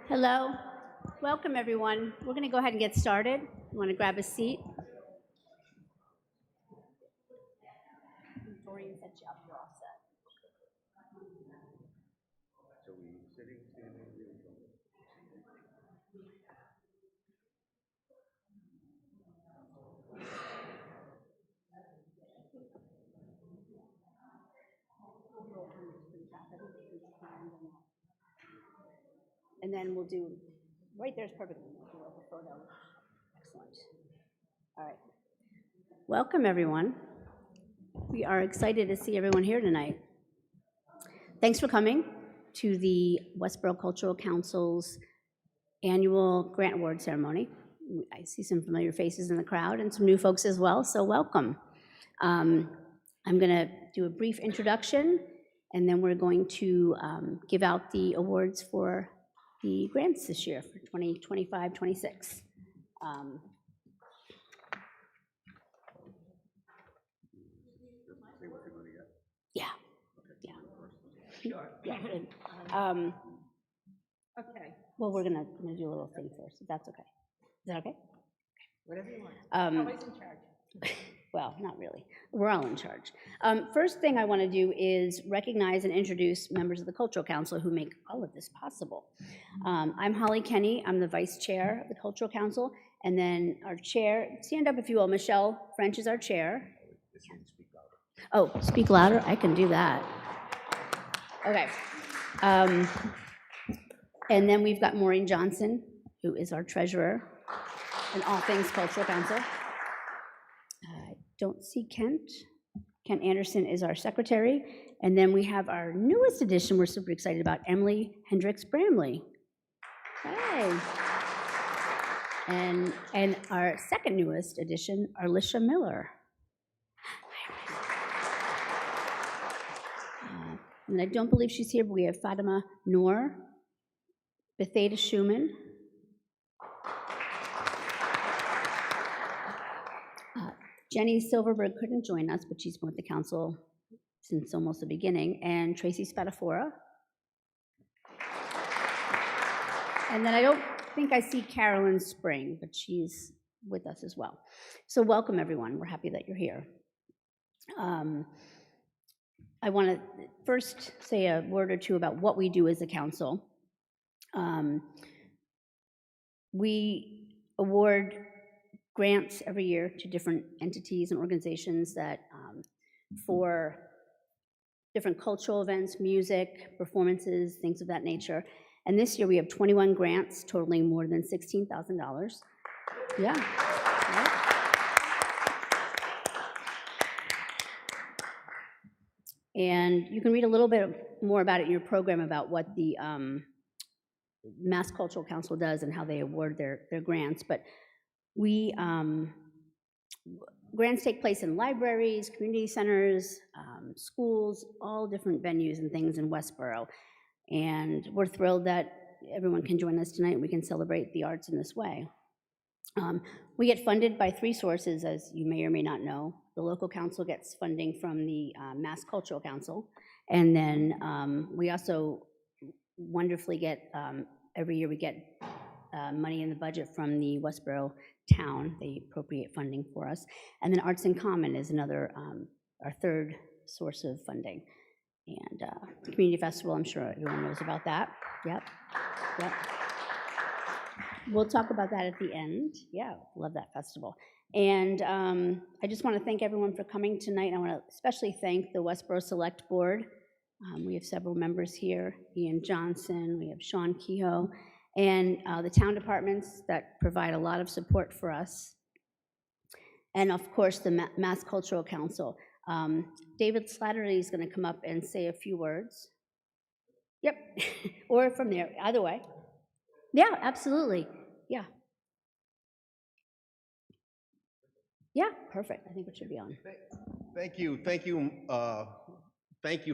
Hello, welcome everyone. We're going to go ahead and get started. You want to grab a seat? Dorian set you up, you're all set. So we sitting, standing, And then we'll do, right there's perfect. We'll do a photo. Excellent. All right. Welcome everyone. We are excited to see everyone here tonight. Thanks for coming to the Westborough Cultural Council's annual grant award ceremony. I see some familiar faces in the crowd and some new folks as well, so welcome. I'm going to do a brief introduction, and then we're going to give out the awards for the grants this year for 2025-26. say what you're going to get. Yeah. Sure. Yeah. Okay, Well, we're gonna do a little thing first, if that's okay. Is that okay? whatever you want. Um, Always in charge. Well, not really. We're all in charge. First thing I want to do is recognize and introduce members of the Cultural Council who make all of this possible. I'm Holly Kenny. I'm the Vice Chair of the Cultural Council. And then our Chair, stand up if you will, Michelle French is our Chair. Speak louder. Oh, speak louder? I can do that. Okay. And then we've got Maureen Johnson, who is our Treasurer in all things Cultural Council. I don't see Kent. Kent Anderson is our Secretary. And then we have our newest addition we're super excited about, Emily Hendricks Bramley. Hey. And our second newest addition, Arlisha Miller. And I don't believe she's here, but we have Fatima Noor, Betheda Schumann, Jenny Silverberg couldn't join us, but she's been with the council since almost the beginning, and Tracy Spadafora. And then I don't think I see Carolyn Spring, but she's with us as well. So welcome everyone, we're happy that you're here. I want to first say a word or two about what we do as a council. We award grants every year to different entities and organizations that for different cultural events, music, performances, things of that nature. And this year we have 21 grants totaling more than $16,000. Yeah. Right. And you can read a little bit more about it in your program about what the Mass Cultural Council does and how they award their grants. But we, grants take place in libraries, community centers, schools, all different venues and things in Westborough. And we're thrilled that everyone can join us tonight and we can celebrate the arts in this way. We get funded by three sources, as you may or may not know. The local council gets funding from the Mass Cultural Council, and then we also wonderfully get, every year we get money in the budget from the Westborough town. They appropriate funding for us. And then Arts in Common is another, our third source of funding. And the Community Festival, I'm sure everyone knows about that. Yep. We'll talk about that at the end. Yeah, love that festival. And I just want to thank everyone for coming tonight. I want to especially thank the Westborough Select Board. We have several members here, Ian Johnson, we have Sean Kehoe, and the town departments that provide a lot of support for us. And of course, the Mass Cultural Council. David Slattery is going to come up and say a few words. Yep, or from there, either way. Yeah, absolutely. Yeah. Yeah, perfect. I think it should be on. Thank you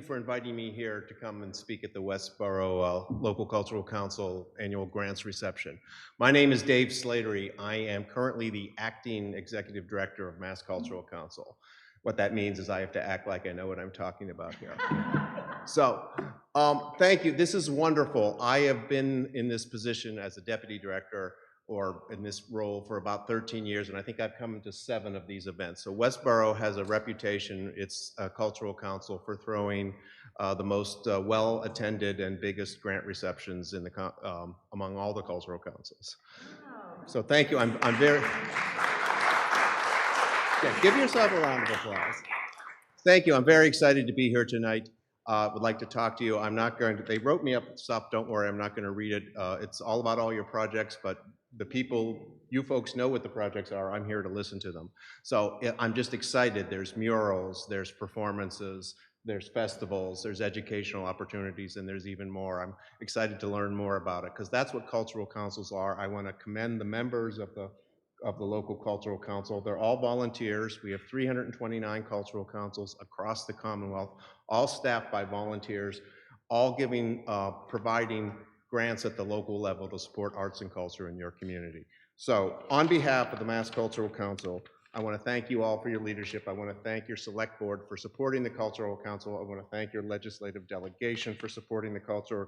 for inviting me here to come and speak at the Westborough Local Cultural Council Annual Grants Reception. My name is Dave Slattery. I am currently the Acting Executive Director of Mass Cultural Council. What that means is I have to act like I know what I'm talking about here. So, thank you. This is wonderful. I have been in this position as a deputy director or in this role for about 13 years, and I think I've come to 7 of these events. So Westborough has a reputation, its cultural council, for throwing the most well-attended and biggest grant receptions in the among all the cultural councils. So thank you. I'm very. Yeah, give yourself a round of applause. Thank you. I'm very excited to be here tonight. Would like to talk to you. I'm not going to, they wrote me up stuff, don't worry, I'm not going to read it. It's all about all your projects, but the people, you folks know what the projects are. I'm here to listen to them. So I'm just excited. There's murals, there's performances, there's festivals, there's educational opportunities, and there's even more. I'm excited to learn more about it because that's what cultural councils are. I want to commend the members of the local cultural council. They're all volunteers. We have 329 cultural councils across the Commonwealth, all staffed by volunteers, all providing grants at the local level to support arts and culture in your community. So on behalf of the Mass Cultural Council, I want to thank you all for your leadership. I want to thank your select board for supporting the Cultural Council. I want to thank your legislative delegation for supporting the Cultural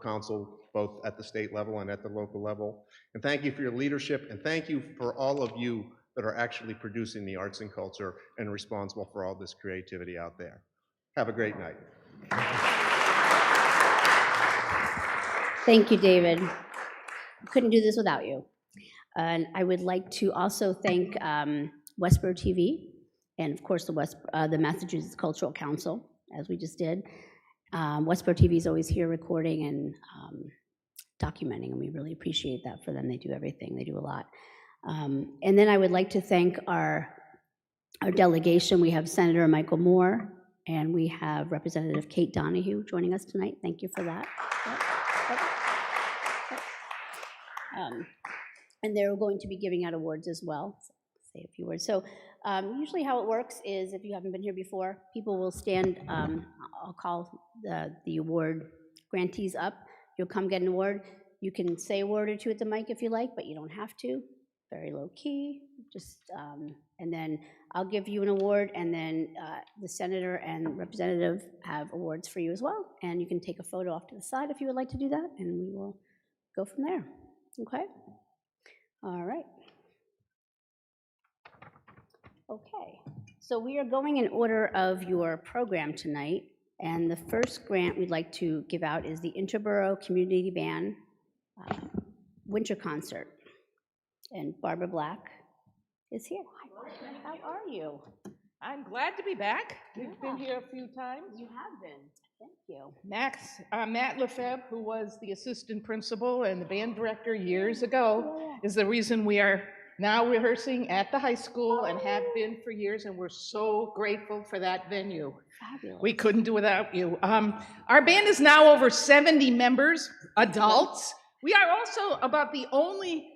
Council, both at the state level and at the local level. And thank you for your leadership, and thank you for all of you that are actually producing the arts and culture and responsible for all this creativity out there. Have a great night. Thank you, David. Couldn't do this without you. And I would like to also thank Westborough TV and, of course, the Massachusetts Cultural Council, as we just did. Westborough TV is always here recording and documenting, and we really appreciate that for them. They do everything. They do a lot. And then I would like to thank our delegation. We have Senator Michael Moore, and we have Representative Kate Donahue joining us tonight. Thank you for that. And they're going to be giving out awards as well. So say a few words. So usually how it works is, if you haven't been here before, people will stand, I'll call the award grantees up. You'll come get an award. You can say a word or two at the mic if you like, but you don't have to. Very low key, just, and then I'll give you an award, and then the senator and representative have awards for you as well, and you can take a photo off to the side if you would like to do that, and we will go from there, okay? All right. Okay, so we are going in order of your program tonight, and the first grant we'd like to give out is the Interborough Community Band Winter Concert. And Barbara Black is here. Hi, how are you? I'm glad to be back. You've been here a few times. You have been. Thank you. Matt Lefebvre, who was the assistant principal and the band director years ago, is the reason we are now rehearsing at the high school and have been for years, and we're so grateful for that venue. Fabulous. We couldn't do without you. Our band is now over 70 members, adults. We are also about the only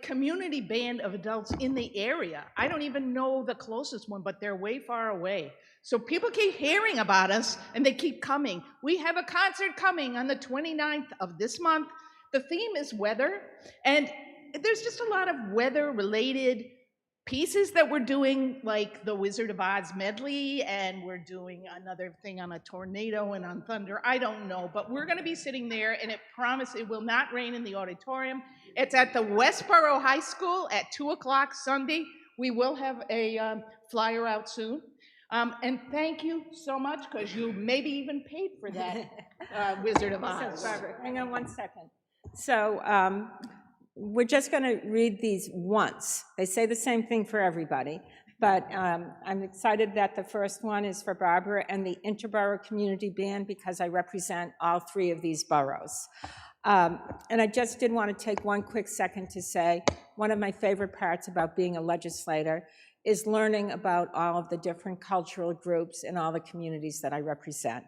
community band of adults in the area. I don't even know the closest one, but they're way far away. So people keep hearing about us and they keep coming. We have a concert coming on the 29th of this month. The theme is weather, and there's just a lot of weather-related pieces that we're doing, like the Wizard of Oz medley, and we're doing another thing on a tornado and on thunder. I don't know, but we're going to be sitting there, and it will not rain in the auditorium. It's at the Westborough High School at 2 o'clock Sunday. We will have a flyer out soon. And thank you so much, because you maybe even paid for that Wizard of Oz. Barbara, hang on one second. So we're just going to read these once. They say the same thing for everybody, but I'm excited that the first one is for Barbara and the Interborough Community Band, because I represent all 3 of these boroughs. And I just did want to take one quick second to say one of my favorite parts about being a legislator is learning about all of the different cultural groups in all the communities that I represent.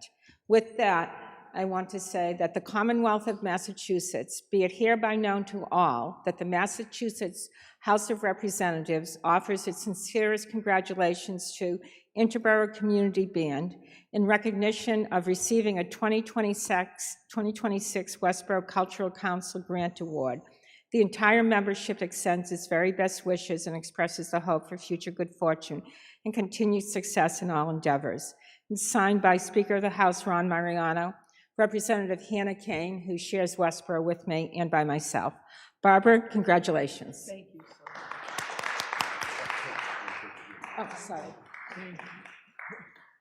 With that, I want to say that the Commonwealth of Massachusetts, be it hereby known to all, that the Massachusetts House of Representatives offers its sincerest congratulations to Interborough Community Band in recognition of receiving a 2026 Westborough Cultural Council Grant Award. The entire membership extends its very best wishes and expresses the hope for future good fortune and continued success in all endeavors. and signed by Speaker of the House Ron Mariano, Representative Hannah Kane, who shares Westborough with me, and by myself. Barbara, congratulations. Thank you so much. Oh, sorry.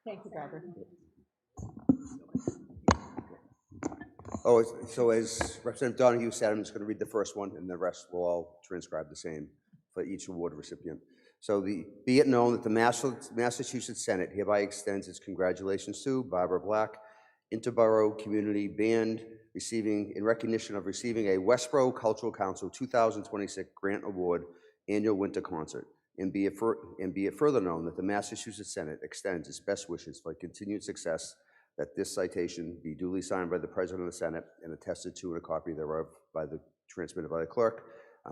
Thank you, Barbara. Oh, so as Representative Donahue said, I'm just going to read the first one, and the rest will all transcribe the same for each award recipient. So be it known that the Massachusetts Senate hereby extends its congratulations to Barbara Black, Interborough Community Band, in recognition of receiving a Westborough Cultural Council 2026 Grant Award Annual Winter Concert. And be it further known that the Massachusetts Senate extends its best wishes for continued success, that this citation be duly signed by the President of the Senate and attested to in a copy thereof transmitted by the clerk.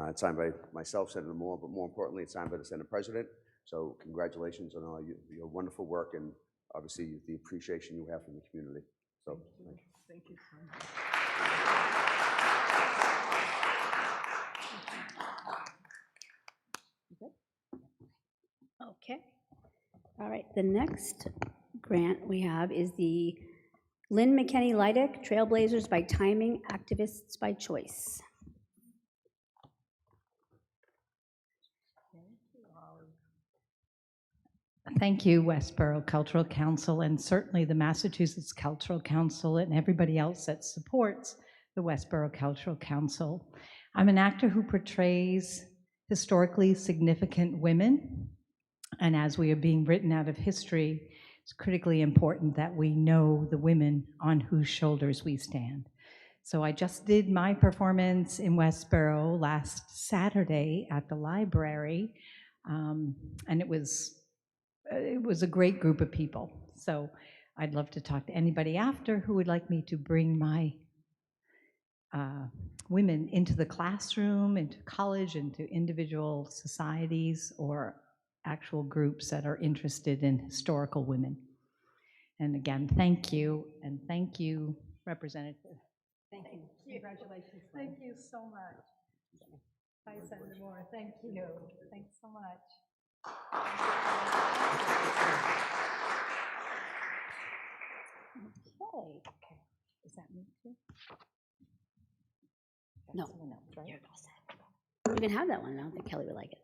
It's signed by myself, Senator Moore, but more importantly, it's signed by the Senate President. So congratulations on all your wonderful work and obviously the appreciation you have from the community. So thank you. Thank you so much. Okay. All right, the next grant we have is the Lynn McKinney Leidick Trailblazers by Timing, Activists by Choice. Thank you, Westborough Cultural Council, and certainly the Massachusetts Cultural Council and everybody else that supports the Westborough Cultural Council. I'm an actor who portrays historically significant women, and as we are being written out of history, it's critically important that we know the women on whose shoulders we stand. So I just did my performance in Westborough last Saturday at the library, and it was a great group of people. So I'd love to talk to anybody after who would like me to bring my women into the classroom, into college, into individual societies, or actual groups that are interested in historical women. And again, thank you, and thank you, Representative. Thank you. Congratulations. Thank you so much. Hi, Senator Moore. Thank you. Thanks so much. Okay. Is that me too? No. Someone else, right? You're all set. You can have that one. I don't think Kelly would like it.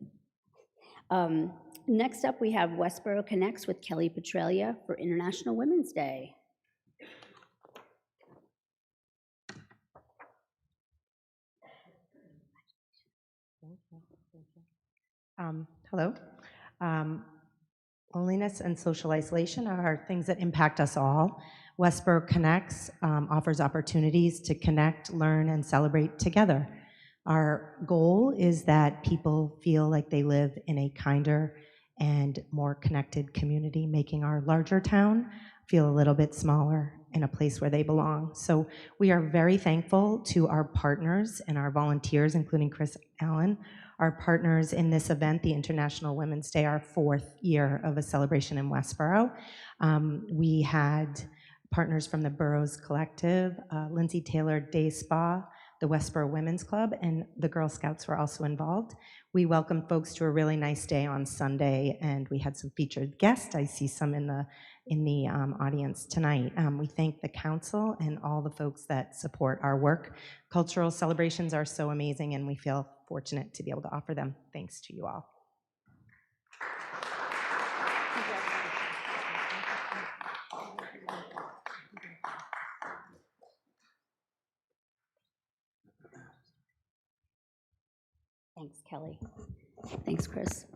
Next up, we have Westborough Connects with Kelly Petralia for International Women's Day. Hello. Loneliness and social isolation are things that impact us all. Westborough Connects offers opportunities to connect, learn, and celebrate together. Our goal is that people feel like they live in a kinder and more connected community, making our larger town feel a little bit smaller in a place where they belong. So we are very thankful to our partners and our volunteers, including Chris Allen, our partners in this event, the International Women's Day, our 4th year of a celebration in Westborough. We had partners from the Burroughs Collective, Lindsay Taylor Day Spa, the Westborough Women's Club, and the Girl Scouts were also involved. We welcomed folks to a really nice day on Sunday, and we had some featured guests. I see some in the audience tonight. We thank the council and all the folks that support our work. Cultural celebrations are so amazing, and we feel fortunate to be able to offer them. Thanks to you all. Thanks, Kelly. Thanks, Chris.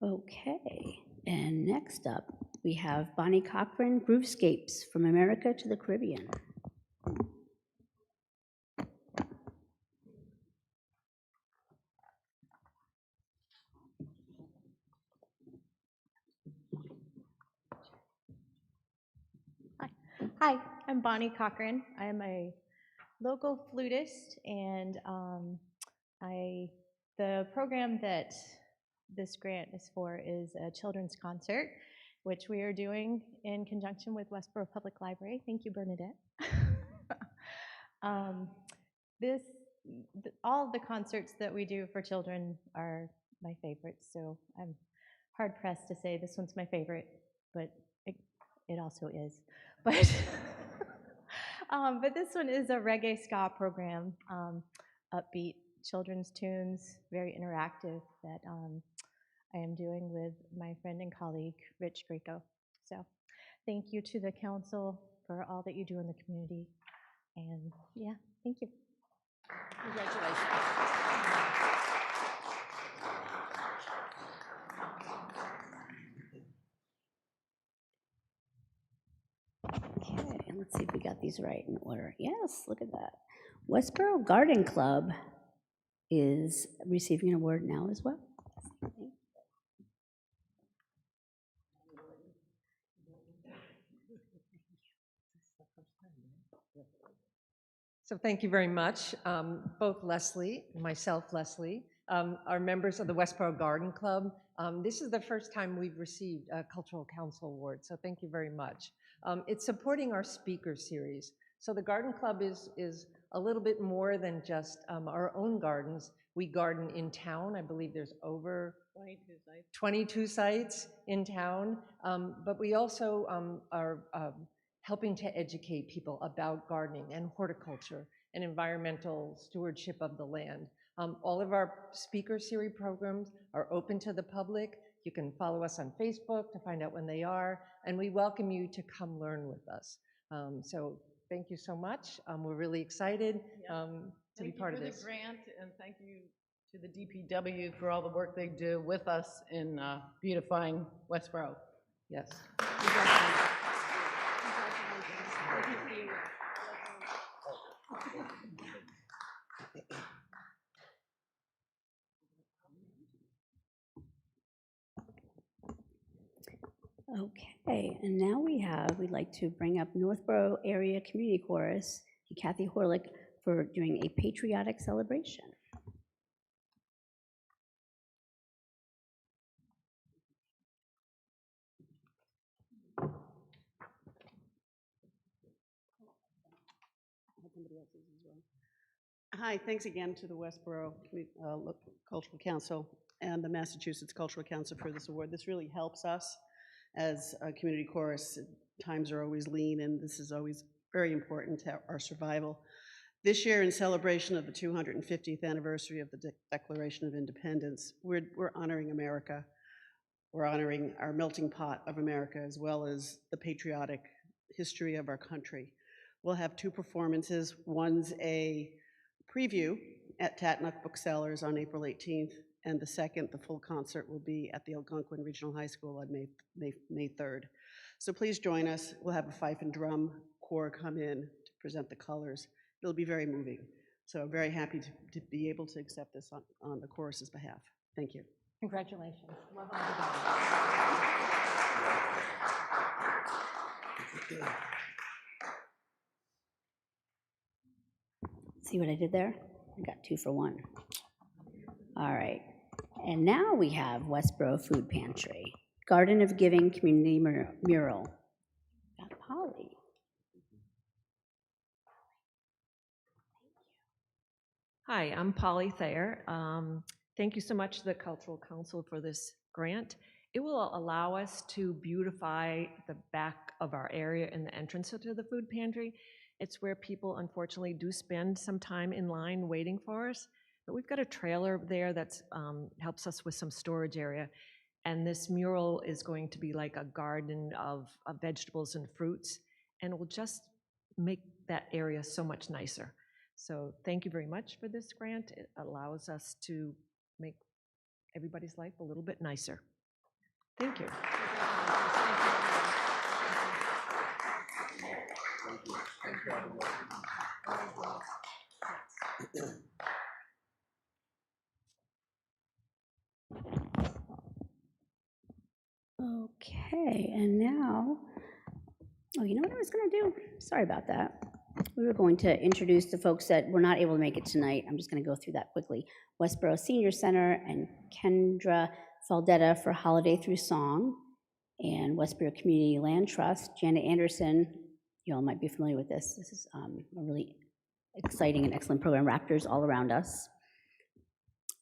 Okay, and next up, we have Bonnie Cochran, Groovescapes from America to the Caribbean. Hi, I'm Bonnie Cochran. I am a local flutist, and the program that this grant is for is a children's concert, which we are doing in conjunction with Westborough Public Library. Thank you, Bernadette. All of the concerts that we do for children are my favorites, so I'm hard-pressed to say this one's my favorite, but it also is. But, but this one is a reggae ska program, upbeat children's tunes, very interactive, that I am doing with my friend and colleague, Rich Greco. So thank you to the council for all that you do in the community. And yeah, thank you. Okay, let's see if we got these right in order. Yes, look at that. Westborough Garden Club is receiving an award now as well. So thank you very much. Both Leslie, myself, Leslie, are members of the Westborough Garden Club. This is the first time we've received a Cultural Council Award, so thank you very much. It's supporting our speaker series. So the Garden Club is a little bit more than just our own gardens. We garden in town. I believe there's over 22 sites in town, but we also are helping to educate people about gardening and horticulture and environmental stewardship of the land. All of our speaker series programs are open to the public. You can follow us on Facebook to find out when they are, and we welcome you to come learn with us. So thank you so much. We're really excited to be part of this. Thank you for the grant, and thank you to the DPW for all the work they do with us in beautifying Westborough. Yes. Okay, and now we'd like to bring up Northborough Area Community Chorus and Kathy Horlick for doing a patriotic celebration. Hi, thanks again to the Westborough Cultural Council and the Massachusetts Cultural Council for this award. This really helps us as a community chorus. Times are always lean, and this is always very important to our survival. This year, in celebration of the 250th anniversary of the Declaration of Independence, we're honoring America. We're honoring our melting pot of America, as well as the patriotic history of our country. We'll have two performances. One's a preview at Tatnuck Booksellers on April 18th, and the second, the full concert, will be at the Algonquin Regional High School on May 3rd. So please join us. We'll have a fife and drum corps come in to present the colors. It'll be very moving. So I'm very happy to be able to accept this on the chorus's behalf. Thank you. Congratulations. Love See what I did there? I got 2 for 1. All right. And now we have Westborough Food Pantry, Garden of Giving Community Mural. Got Polly. Hi, I'm Polly Thayer. Thank you so much to the Cultural Council for this grant. It will allow us to beautify the back of our area and the entrance to the food pantry. It's where people unfortunately do spend some time in line waiting for us, but we've got a trailer there that helps us with some storage area. And this mural is going to be like a garden of vegetables and fruits, and it will just make that area so much nicer. So thank you very much for this grant. It allows us to make everybody's life a little bit nicer. Thank you. Okay, and now, oh, you know what I was going to do? Sorry about that. We were going to introduce the folks that were not able to make it tonight. I'm just going to go through that quickly. Westborough Senior Center and Kendra Faldetta for Holiday Through Song, and Westborough Community Land Trust. Janet Anderson, you all might be familiar with this. This is a really exciting and excellent program, Raptors All Around Us.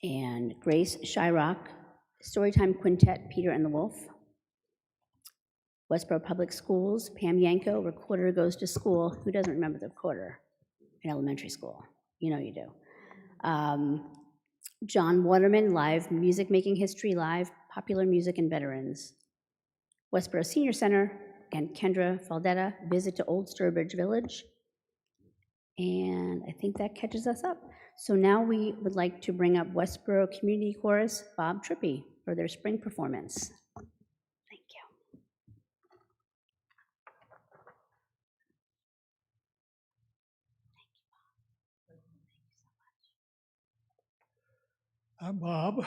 And Grace Shyrock, Storytime Quintet, Peter and the Wolf. Westborough Public Schools, Pam Yanko, Recorder Goes to School. Who doesn't remember the Recorder in elementary school? You know you do. John Waterman, Live Music Making History Live, Popular Music and Veterans. Westborough Senior Center, and Kendra Faldetta, Visit to Old Sturbridge Village. And I think that catches us up. So now we would like to bring up Westborough Community Chorus, Bob Trippy, for their spring performance. Thank you. I'm Bob.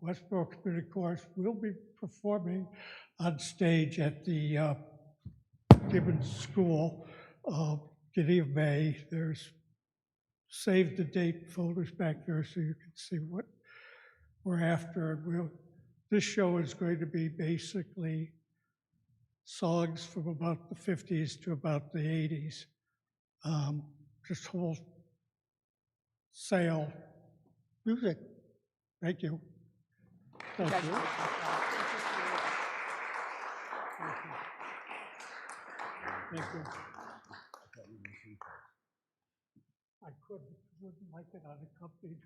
Westborough Community Chorus will be performing on stage at the Gibbons School, beginning of May. There's save the date folders back there so you can see what we're after. This show is going to be basically songs from about the 50s to about the 80s. Just wholesale music. Thank you. Thank you. Thank you. I wouldn't like it unaccompanied.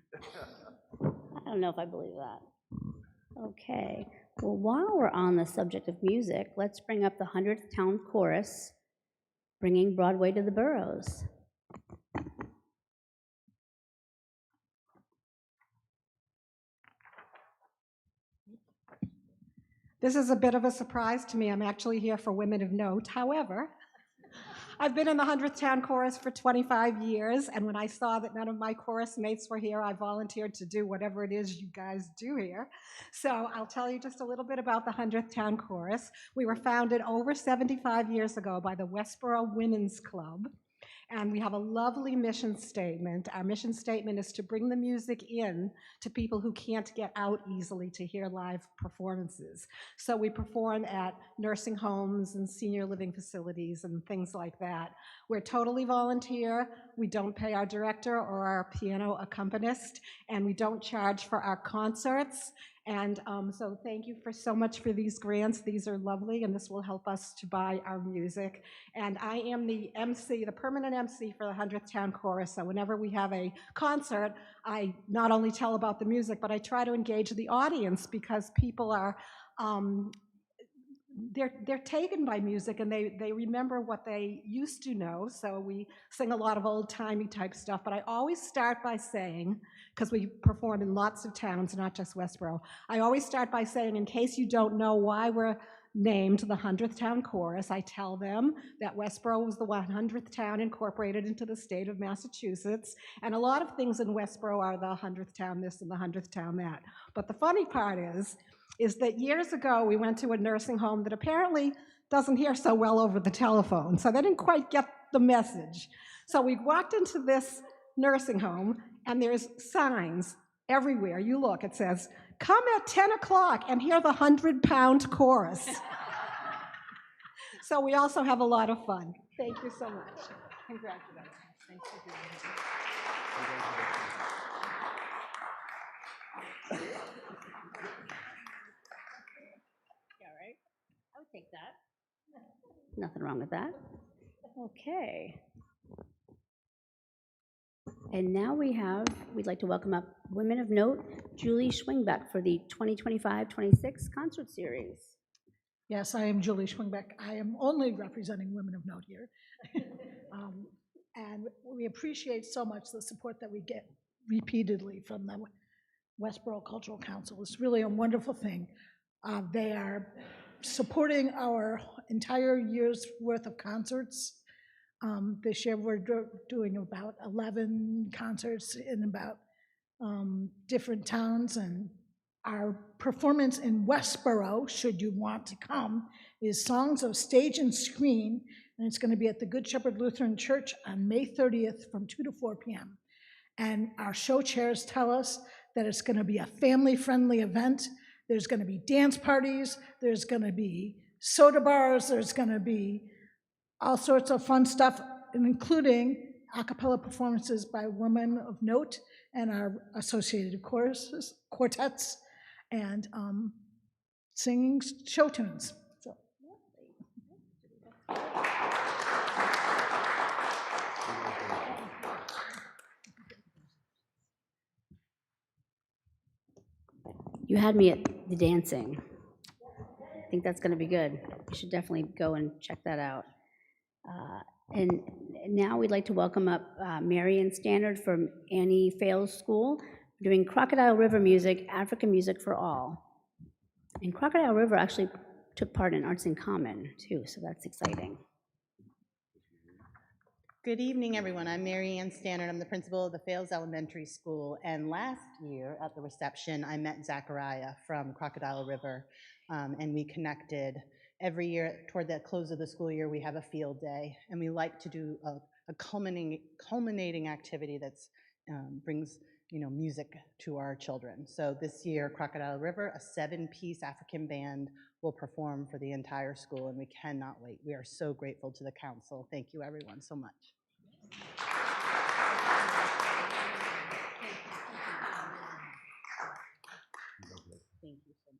I don't know if I believe that. Okay. Well, while we're on the subject of music, let's bring up the 100th Town Chorus, bringing Broadway to the boroughs. This is a bit of a surprise to me. I'm actually here for Women of Note. However, I've been in the 100th Town Chorus for 25 years, and when I saw that none of my chorus mates were here, I volunteered to do whatever it is you guys do here. So I'll tell you just a little bit about the 100th Town Chorus. We were founded over 75 years ago by the Westborough Women's Club, and we have a lovely mission statement. Our mission statement is to bring the music in to people who can't get out easily to hear live performances. So we perform at nursing homes and senior living facilities and things like that. We're totally volunteer. We don't pay our director or our piano accompanist, and we don't charge for our concerts. And so thank you so much for these grants. These are lovely, and this will help us to buy our music. And I am the MC, the permanent MC for the 100th Town Chorus. So whenever we have a concert, I not only tell about the music, but I try to engage the audience because people are, they're taken by music and they remember what they used to know. So we sing a lot of old-timey type stuff, but I always start by saying, because we perform in lots of towns, not just Westborough, I always start by saying, in case you don't know why we're named the 100th Town Chorus, I tell them that Westborough was the 100th town incorporated into the state of Massachusetts, and a lot of things in Westborough are the 100th town this and the 100th town that. But the funny part is that years ago we went to a nursing home that apparently doesn't hear so well over the telephone, so they didn't quite get the message. So we walked into this nursing home, and there's signs everywhere. You look, it says, "Come at 10 o'clock and hear the 100-pound chorus." So we also have a lot of fun. Thank you so much. Congratulations. Thanks for being here. All right. I would take that. Nothing wrong with that. Okay. And now we'd like to welcome up Women of Note, Julie Schwingbeck, for the 2025-26 concert series. Yes, I am Julie Schwingbeck. I am only representing Women of Note here. And we appreciate so much the support that we get repeatedly from the Westborough Cultural Council. It's really a wonderful thing. They are supporting our entire year's worth of concerts. This year we're doing about 11 concerts in about different towns, and our performance in Westborough, should you want to come, is Songs of Stage and Screen, and it's going to be at the Good Shepherd Lutheran Church on May 30th from 2 to 4 p.m. And our show chairs tell us that it's going to be a family-friendly event. There's going to be dance parties, there's going to be soda bars, there's going to be all sorts of fun stuff, including a cappella performances by Women of Note and our associated quartets, and singing show tunes. So You had me at the dancing. I think that's going to be good. You should definitely go and check that out. And now we'd like to welcome up Marion Standard from Annie Fales School, doing Crocodile River Music, African Music for All. And Crocodile River actually took part in Arts in Common, too, so that's exciting. Good evening, everyone. I'm Mary Ann Stannard. I'm the principal of the Fales Elementary School. And last year at the reception, I met Zachariah from Crocodile River, and we connected. Every year, toward the close of the school year, we have a field day, and we like to do a culminating activity that brings music to our children. So this year, Crocodile River, a 7-piece African band, will perform for the entire school, and we cannot wait. We are so grateful to the council. Thank you, everyone, so much. Thank you so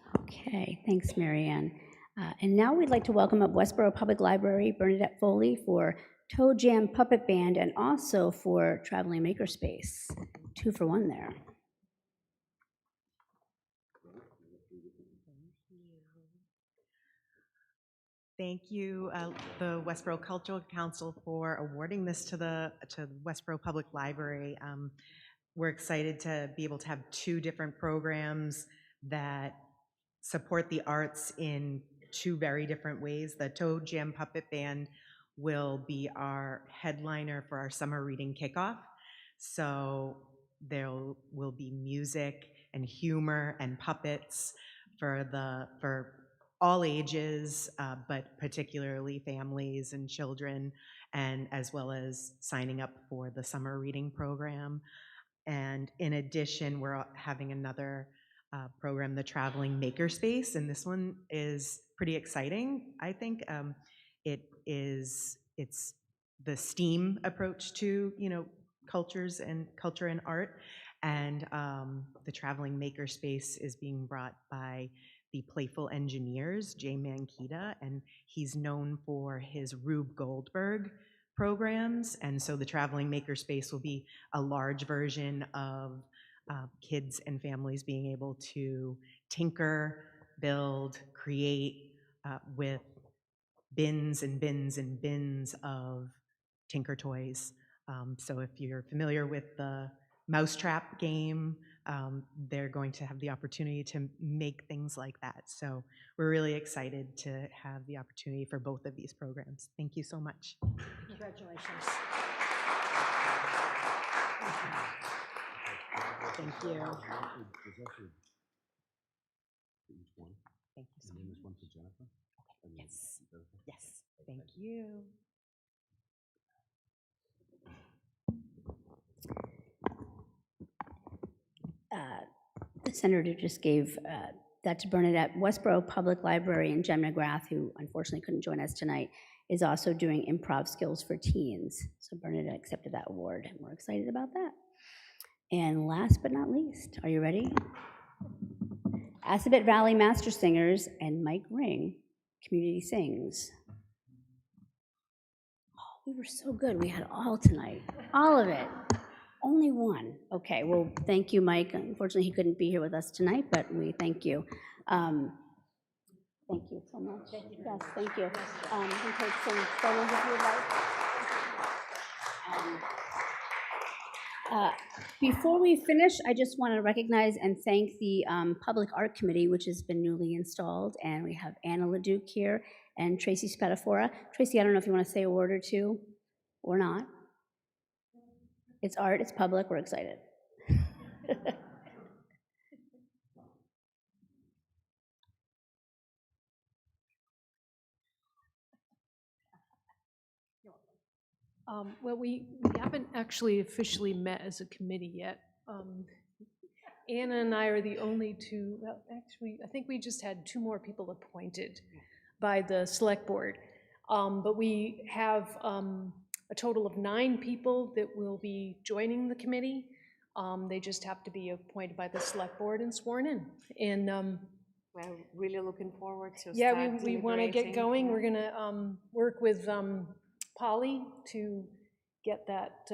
much. Okay, thanks, Marianne. And now we'd like to welcome up Westborough Public Library, Bernadette Foley, for Toe Jam Puppet Band, and also for Traveling Makerspace. 2 for 1 there. Thank you, the Westborough Cultural Council, for awarding this to the Westborough Public Library. We're excited to be able to have 2 different programs that support the arts in 2 very different ways. The Toe Jam Puppet Band will be our headliner for our summer reading kickoff. So there will be music and humor and puppets for all ages, but particularly families and children, and as well as signing up for the summer reading program. And in addition, we're having another program, the Traveling Makerspace, and this one is pretty exciting. I think it's the STEAM approach to culture and art, and the Traveling Makerspace is being brought by the Playful Engineers, Jay Mankita, and he's known for his Rube Goldberg programs, and so the Traveling Makerspace will be a large version of kids and families being able to tinker, build, create with bins and bins and bins of Tinker Toys. So if you're familiar with the Mousetrap game, they're going to have the opportunity to make things like that. So we're really excited to have the opportunity for both of these programs. Thank you so much. Congratulations. Thank you. Thank you so much. One for Jennifer. Yes. Yes. Thank you. The senator just gave that to Bernadette. Westborough Public Library, and Jen McGrath, who unfortunately couldn't join us tonight, is also doing improv skills for teens. So Bernadette accepted that award, and we're excited about that. And last but not least, are you ready? Assabet Valley Master Singers and Mike Ring, Community Sings. Oh, we were so good. We had all tonight, all of it. Only one. Okay, well, thank you, Mike. Unfortunately, he couldn't be here with us tonight, but we thank you. Thank you so much. Yes, thank you. You can take some photos if you'd like. Before we finish, I just want to recognize and thank the Public Art Committee, which has been newly installed, and we have Anna LeDuc here and Tracy Spatafora. Tracy, I don't know if you want to say a word or two or not. It's art, it's public, we're excited. Well, we haven't actually officially met as a committee yet. Anna and I are the only 2, well, actually, I think we just had 2 more people appointed by the select board. But we have a total of 9 people that will be joining the committee. They just have to be appointed by the select board and sworn in. And We're really looking forward to Yeah, start we want to get deliberating. going. We're going to work with Polly to get that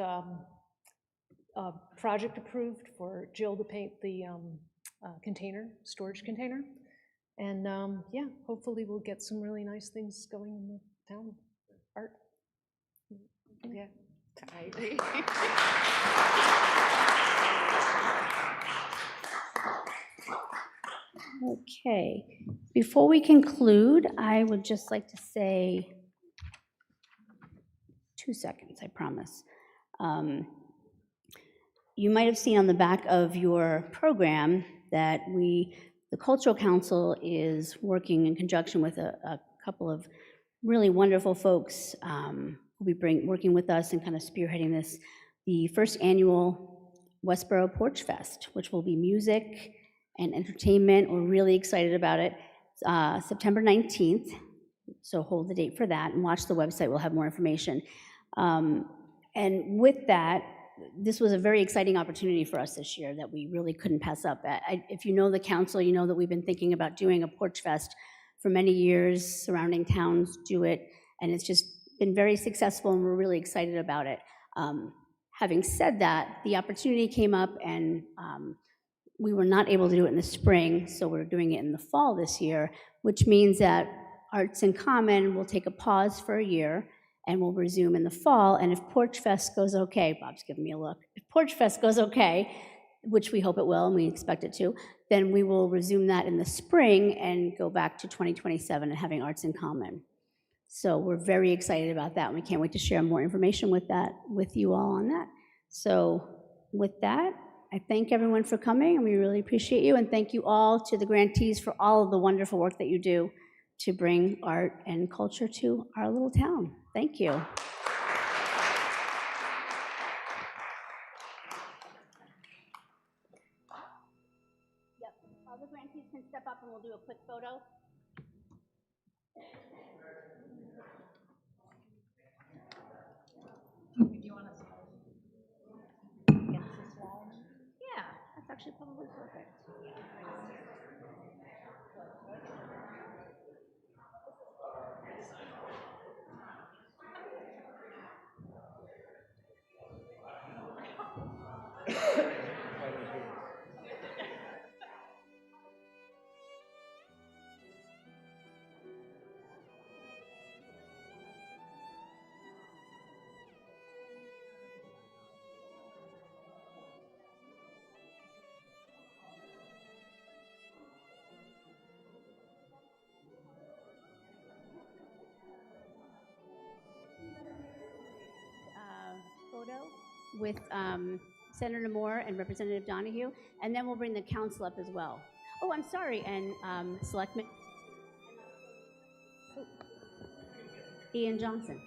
project approved for Jill to paint the container, storage container. And yeah, hopefully we'll get some really nice things going in the town. Art. Yeah, I agree. Okay, before we conclude, I would just like to say 2 seconds, I promise. You might have seen on the back of your program that the Cultural Council is working in conjunction with a couple of really wonderful folks who'll be working with us and kind of spearheading this, the first annual Westborough Porch Fest, which will be music and entertainment. We're really excited about it. September 19th, so hold the date for that and watch the website. We'll have more information. And with that, this was a very exciting opportunity for us this year that we really couldn't pass up. If you know the council, you know that we've been thinking about doing a Porch Fest for many years. Surrounding towns do it, and it's just been very successful, and we're really excited about it. Having said that, the opportunity came up, and we were not able to do it in the spring, so we're doing it in the fall this year, which means that Arts in Common will take a pause for a year, and we'll resume in the fall. And if Porch Fest goes okay, Bob's giving me a look, if Porch Fest goes okay, which we hope it will and we expect it to, then we will resume that in the spring and go back to 2027 and having Arts in Common. So we're very excited about that, and we can't wait to share more information with you all on that. So with that, I thank everyone for coming, and we really appreciate you, and thank you all to the grantees for all of the wonderful work that you do to bring art and culture to our little town. Thank you. Yep, all the grantees can step up and we'll do a quick photo. You want us Yeah, that's actually probably perfect. Photo with Senator Moore and Representative Donahue, and then we'll bring the council up as well. Oh, I'm sorry, and Selectman Ian Johnson.